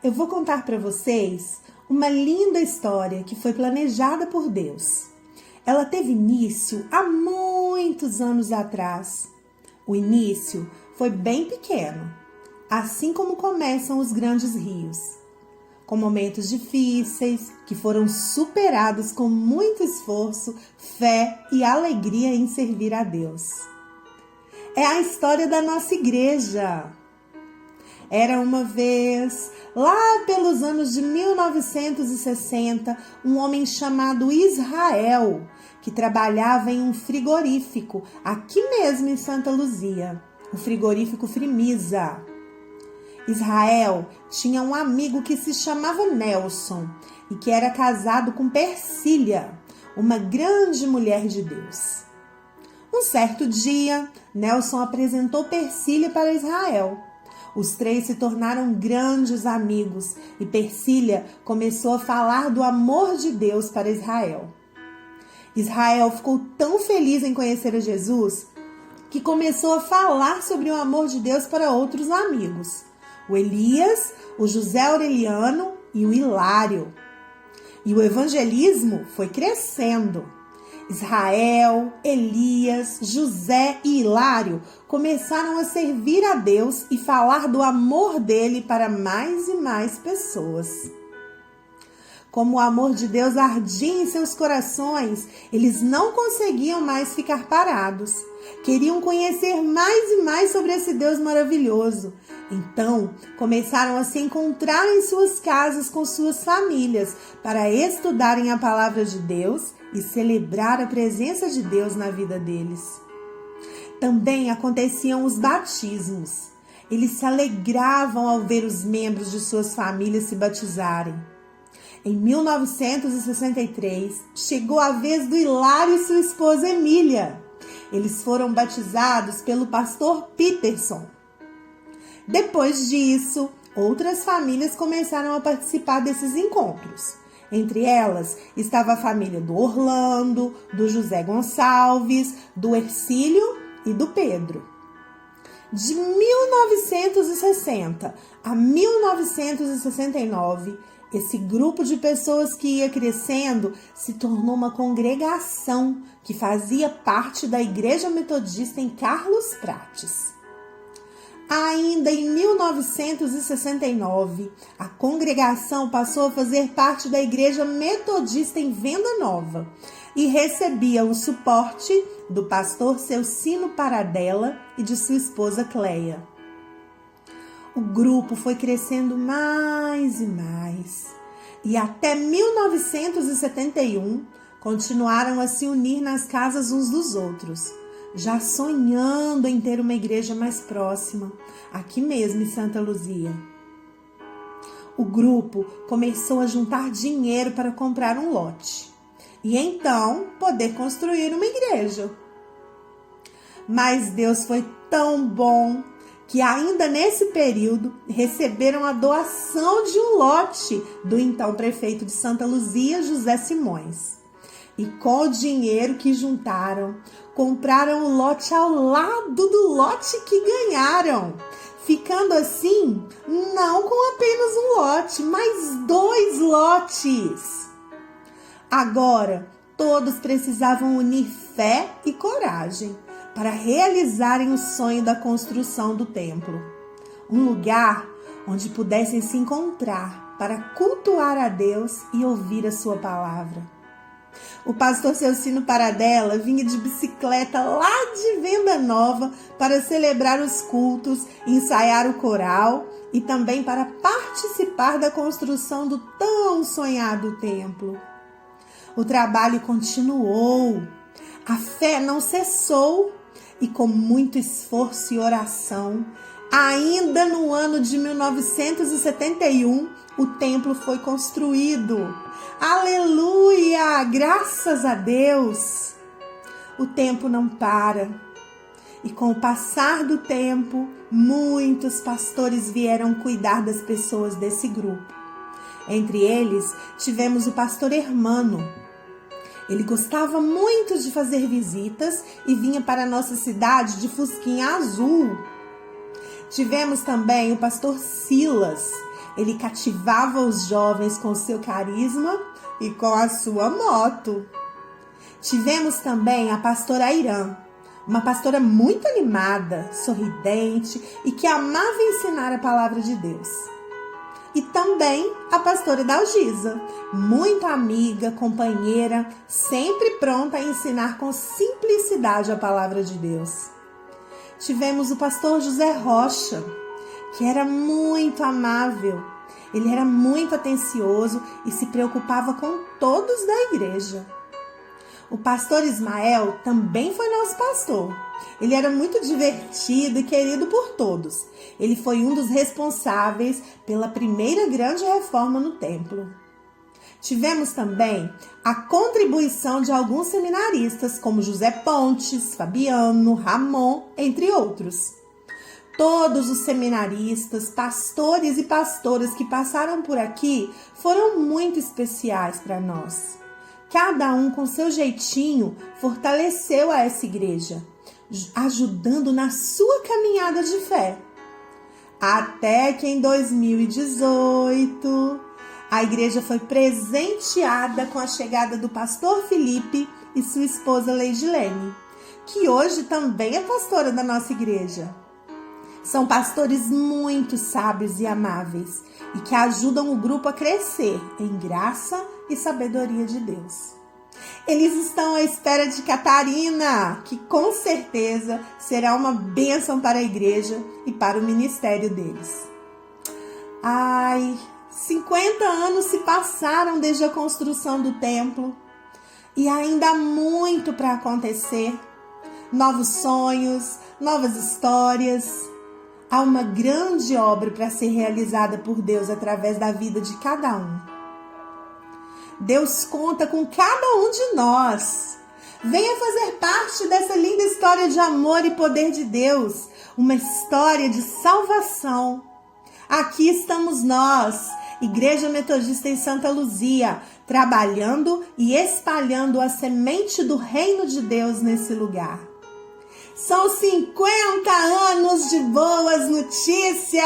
Eu vou contar para vocês uma linda história que foi planejada por Deus. Ela teve início há muitos anos atrás. O início foi bem pequeno, assim como começam os grandes rios, com momentos difíceis que foram superados com muito esforço, fé e alegria em servir a Deus. É a história da nossa igreja. Era uma vez, lá pelos anos de 1960, um homem chamado Israel, que trabalhava em um frigorífico, aqui mesmo em Santa Luzia, o frigorífico Frimisa. Israel tinha um amigo que se chamava Nelson e que era casado com Persília, uma grande mulher de Deus. Um certo dia, Nelson apresentou Persília para Israel. Os três se tornaram grandes amigos e Persília começou a falar do amor de Deus para Israel. Israel ficou tão feliz em conhecer a Jesus que começou a falar sobre o amor de Deus para outros amigos, o Elias, o José Aureliano e o Hilário. E o evangelismo foi crescendo. Israel, Elias, José e Hilário começaram a servir a Deus e falar do amor dele para mais e mais pessoas. Como o amor de Deus ardia em seus corações, eles não conseguiam mais ficar parados. Queriam conhecer mais e mais sobre esse Deus maravilhoso. Então, começaram a se encontrar em suas casas com suas famílias para estudarem a palavra de Deus e celebrar a presença de Deus na vida deles. Também aconteciam os batismos. Eles se alegravam ao ver os membros de suas famílias se batizarem. Em 1963, chegou a vez do Hilário e sua esposa Emília. Eles foram batizados pelo pastor Peterson. Depois disso, outras famílias começaram a participar desses encontros. Entre elas estava a família do Orlando, do José Gonçalves, do Ercílio e do Pedro. De 1960 a 1969, esse grupo de pessoas que ia crescendo se tornou uma congregação que fazia parte da Igreja Metodista em Carlos Prates. Ainda em 1969, a congregação passou a fazer parte da Igreja Metodista em Venda Nova e recebia o suporte do pastor Celcino Paradella e de sua esposa Cleia. O grupo foi crescendo mais e mais e até 1971 continuaram a se unir nas casas uns dos outros, já sonhando em ter uma igreja mais próxima, aqui mesmo em Santa Luzia. O grupo começou a juntar dinheiro para comprar um lote e então poder construir uma igreja. Mas Deus foi tão bom que ainda nesse período receberam a doação de um lote do então prefeito de Santa Luzia, José Simões. E com o dinheiro que juntaram, compraram o lote ao lado do lote que ganharam, ficando assim, não com apenas um lote, mas 2 lotes. Agora, todos precisavam unir fé e coragem para realizarem o sonho da construção do templo. Um lugar onde pudessem se encontrar para cultuar a Deus e ouvir a sua palavra. O pastor Celcino Paradella vinha de bicicleta lá de Venda Nova para celebrar os cultos, ensaiar o coral e também para participar da construção do tão sonhado templo. O trabalho continuou, a fé não cessou e com muito esforço e oração, ainda no ano de 1971, o templo foi construído. Aleluia! Graças a Deus! O tempo não para. E com o passar do tempo, muitos pastores vieram cuidar das pessoas desse grupo. Entre eles, tivemos o pastor Hermano. Ele gostava muito de fazer visitas e vinha para a nossa cidade de fusquinha azul. Tivemos também o pastor Silas. Ele cativava os jovens com seu carisma e com a sua moto. Tivemos também a pastora Irã, uma pastora muito animada, sorridente e que amava ensinar a palavra de Deus. E também a pastora Dalgisa, muito amiga, companheira, sempre pronta a ensinar com simplicidade a palavra de Deus. Tivemos o pastor José Rocha, que era muito amável. Ele era muito atencioso e se preocupava com todos da igreja. O pastor Ismael também foi nosso pastor. Ele era muito divertido e querido por todos. Ele foi um dos responsáveis pela primeira grande reforma no templo. Tivemos também a contribuição de alguns seminaristas, como José Pontes, Fabiano, Ramon, entre outros. Todos os seminaristas, pastores e pastoras que passaram por aqui foram muito especiais para nós. Cada um com seu jeitinho fortaleceu a essa igreja, ajudando na sua caminhada de fé. Até que em 2018, a igreja foi presenteada com a chegada do pastor Felipe e sua esposa Leidilene, que hoje também é pastora da nossa igreja. São pastores muito sábios e amáveis e que ajudam o grupo a crescer em graça e sabedoria de Deus. Eles estão à espera de Catarina, que com certeza será uma bênção para a igreja e para o ministério deles. 50 anos se passaram desde a construção do templo e ainda há muito para acontecer. Novos sonhos, novas histórias. Há uma grande obra para ser realizada por Deus através da vida de cada um. Deus conta com cada um de nós. Venha fazer parte dessa linda história de amor e poder de Deus, uma história de salvação. Aqui estamos nós, Igreja Metodista em Santa Luzia, trabalhando e espalhando a semente do reino de Deus nesse lugar. São 50 anos de boas notícias!